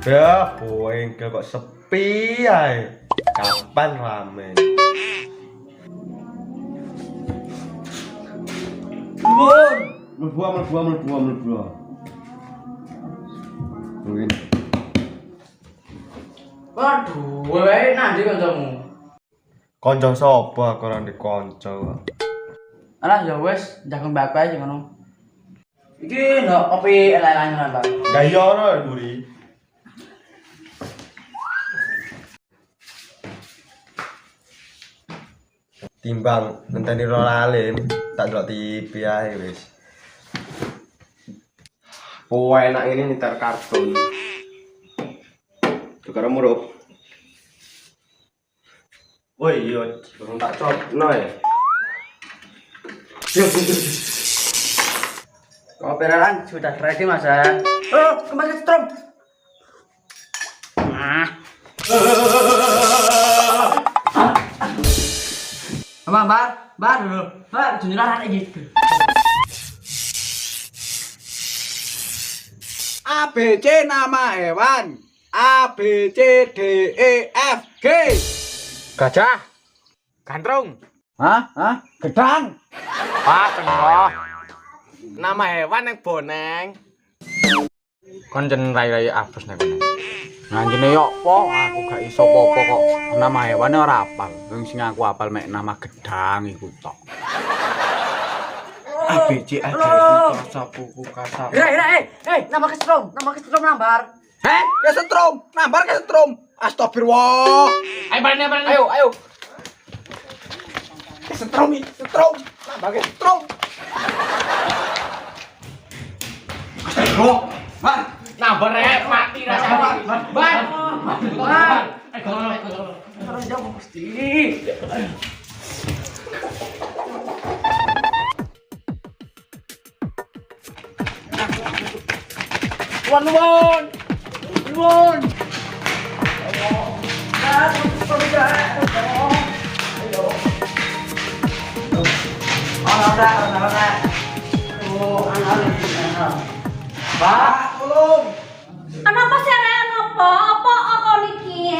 Ya, bengkel kok sepi ae. Kapan rame? Bun, Mlebu. Mungkin waduh, wewe nanti kancamu. kanca sapa aku ora ndek kanca. Alah ya wis, jagung bapak aja ngono. Iki ndok kopi elek-elekan nambah. Ya iya ora mburi. Timbang ngenteni ora alim, tak delok TV ae wis. Oh enak ini nyetar kartun. Tukar murup. Woi iya, belum tak copno ya. Kopi elekan sudah ready Mas. Oh, kembali strom. Ah. Bar dulu. Bar junjuran iki. A B C nama hewan. A B C D E F G. Gajah, gandrung, Hah? Gedang. Pak Tengok. Nama hewan yang boneng. Kon jen rai-rai abus nek kono. Nanjene yo apa? Aku gak iso apa-apa kok. Nama hewane ora apal. Sing aku apal mek nama gedang iku tok. A B C A D E Kasapuku kasap. Nama kesetrum nambar. Kesetrum. Nambar kesetrum. Astagfirullah. Ayo. Kesetrum. Nambar kesetrum. Astagfirullah. Bar. Nambar mati rasane. Ban. Terus jauh mesti. Nuwun. Pak, tolong. Kenapa sih arek nopo? Apa aku niki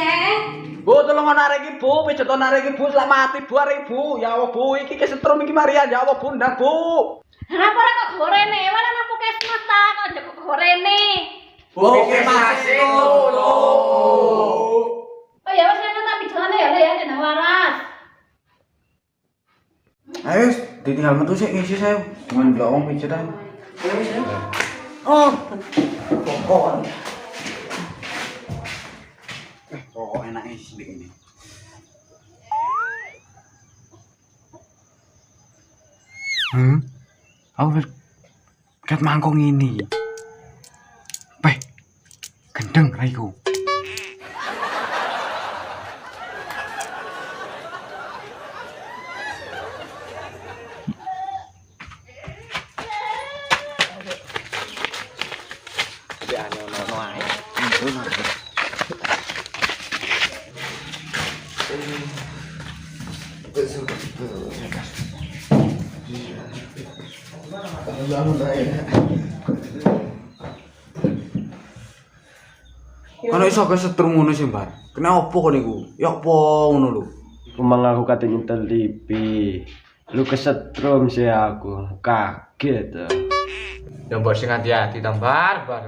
Bu, tolong narik ibu, pijet narik ibu, selamat ibu, ibu. Ya Allah, Bu, iki kesetrum iki Marian, ya Allah, Bunda, Bu. Kenapa ora kok gorene? Ora nang puskesmas ta kok njek gorene. Oke, masih lho. Oh ya wis ana tapi jelane ya jeneng waras. Ayo, ditinggal metu sik ngisi saya. Cuman delok wong pijetan. Oh, pokok. Pokok enake sithik ini. Aku ket mangkong ini. Peh. Gendeng raiku. Kalau iso kesetrum ngono sih, Mbak. Kenapa kok niku? Ya apa ngono lho. Kumang aku kate nyetel TV. Lu kesetrum sih aku. Kaget. Ya mbok sing hati-hati tambar bar.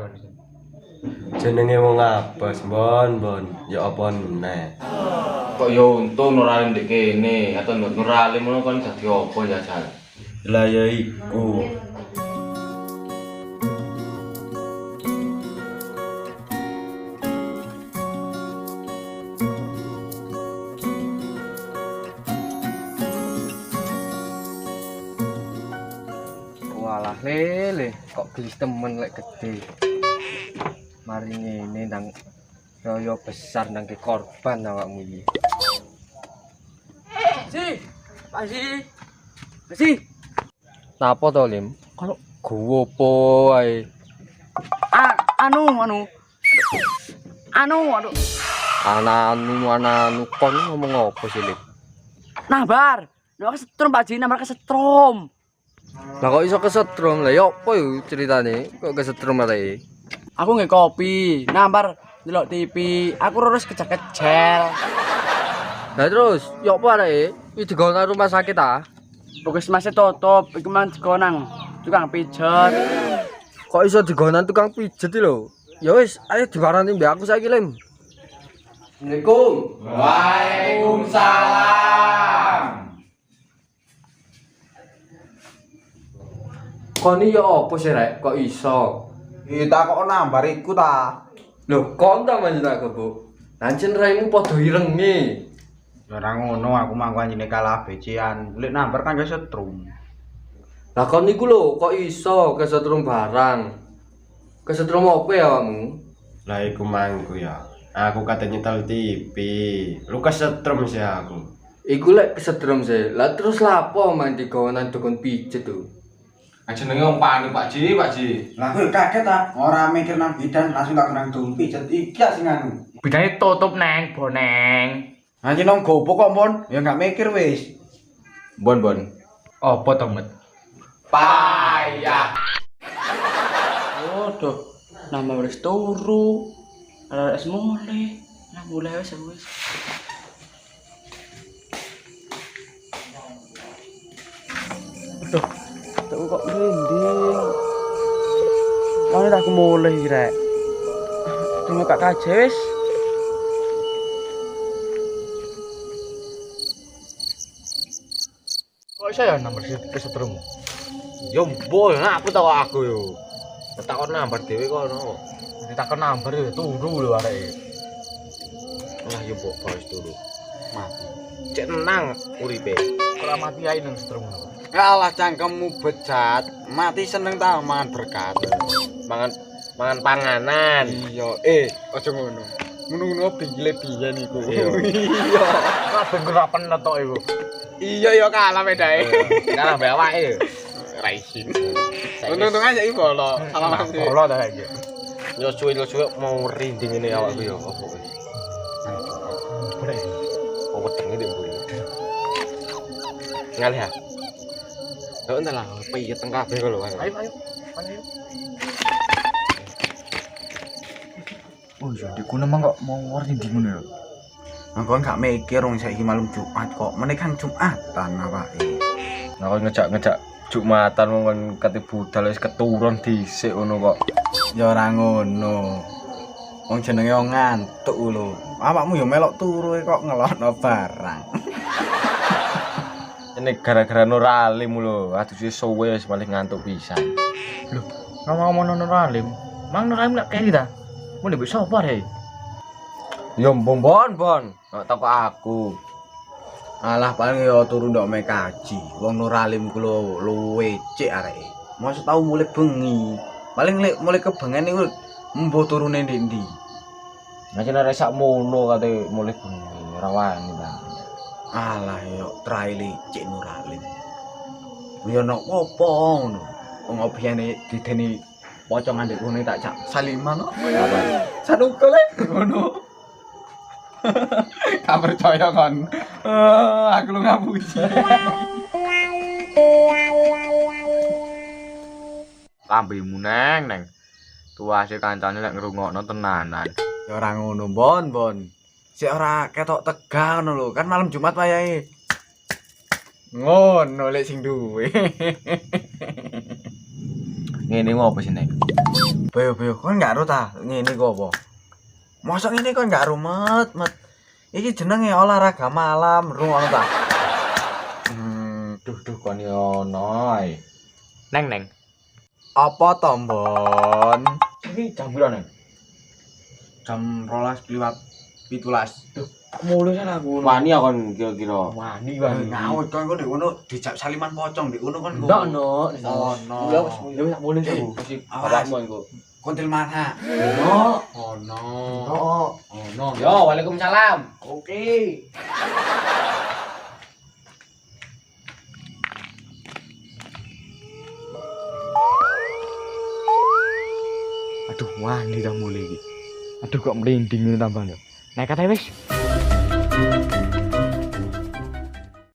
Jenenge wong apes, Bon. Ya apa meneh. Kok yo untung nurali ndek kene atau nurali ngono kon dadi apa ya Jal? Lah ya iku. Walah lele, kok gelis temen lek gede. Mari ngene nang kaya besar nang ke korban awakmu iki. Pak Si. Napa to, Lim? Kalau gowo apa ae. Anu. Ananu kon ngomong apa sih, Lim? Nambar. Nek kesetrum Pak Ji, nambar kesetrum. Lah kok iso kesetrum? Lah ya apa yo ceritane? Kok kesetrum arek? Aku nggih kopi. Nambar delok TV, aku terus kecel-kecel. Nah terus, yo apa arek? Iki digawe nang rumah sakit ah. Puskesmasnya tutup, iku mang digonang tukang pijet. Kok iso digawe nang tukang pijet iki lho? Ya wis, ayo dibarani mbek aku saiki, Lim. Assalamualaikum. Waalaikumsalam. Koni ya apa sih rek? Kok iso? Kita kok nambar iku ta. Lho, kon ta manjen aku, Bu. Lancen raimu padha irenge. Ya ora ngono, aku mangko anjene kalah becian. Lek nambar kan gak setrum. Lah kon niku lho, kok iso kesetrum barang? Kesetrum apa ya awakmu? Lah iku mangku ya. Aku kate nyetel TV. Lu kesetrum sih aku. Iku lek kesetrum sih. Lah terus lapo main digawe nang dukun pijet tuh? Jenenge wong panik Pak Ji, Pak Ji. Lah kowe kaget ta? Ora mikir nang bidan langsung tak nang dum pijet iki sing anu. Bidane tutup neng, boneng. Anjing nang gopo kok, Mon? Ya gak mikir wis. Bon. Apa to, Met? Payah. Waduh, nama wis turu. Ada es mulai. Lah mulai wis. Aduh, tuh kok merinding. Mana tak aku mulai rek. Tunggu Kak Kaje wis. Kok iso ya nomor kesetrum? Yo mbol, nah aku tahu aku yo. Takon nomor dhewe kono. Ditakon nomor yo turu lho areke. Lah yo mbok bos turu. Mati. Cek tenang uripe. Ora mati ae nang setrum ngono. Kalah cangkemmu becat, mati seneng ta mangan berkat. Mangan panganan. Iya, aja ngono. Ngono-ngono bingile biyen iku. Iya. Kabeh gerapen tok iku. Iya ya kalah medae. Kalah mbek awake. Racing. Untung aja iki bolo. Salah Mas. Bolo ta iki. Yo suwe mau rinding ini awakku yo opo wis. Boleh. Oh wedenge ndek mburi. Ngalih ya. Yo entar lah, piyet teng kabeh kok lho. Ayo. Oh iya, di kono mah kok mau rinding ngono ya. Aku gak mikir wong saiki malam Jumat kok. Meneh kan Jumatan awake. Nah kok ngejak Jumatan wong kate budal wis keturun dhisik ngono kok. Ya ora ngono. Wong jenenge wong ngantuk lho. Awakmu ya melok turu kok ngelokno barang. Ini gara-gara Nuralim lho, aduh wis suwe wis malih ngantuk pisan. Lho, ngomong-ngomong Nuralim, mang Nuralim lak kene ta? Mun ndek sapa re? Ya bon, kok toko aku. Alah paling ya turu ndok mek kaji. Wong Nuralim ku lho luwe cek areke. Mosok tau mulai bengi. Paling lek mulai kebengen niku mbuh turune ndi. Nah jenenge sakmono kate mulih bengi, ora wani ta. Alah yo traili cek Nuralim. Ya nek opo ngono. Wong opiyane dideni pocongan ndek kono tak cak saliman kok. Sanukul ngono. Gak percaya kon. Aku lu ngapuji. Lambemu neng. Tuase kancane lek ngrungokno tenanan. Ya ora ngono, Bon. Sik ora ketok tegang ngono lho, kan malam Jumat wayahe. Ngono lek sing duwe. Ngene ngopo sih neng? Boyo kon gak ro ta ngene kok apa? Mosok ngene kon gak ro met. Iki jenenge olahraga malam, rungokno ta. Duh kon yo ono ae. Neng. Apa to, Bon? Iki jam piro neng? Jam 12:17. Duh, mulus aku. Wani kon kira-kira. Wani. Ngawut kon ndek kono dijak saliman pocong ndek kono kon. Ndak ono. Ono. Ya wis mulus aku. Awakmu engko. Kuntil mana? Ono. Ono. Yo, waalaikumsalam. Oke. Aduh, wani dah mulai iki. Aduh kok merinding tambah lho. Naik kata wis.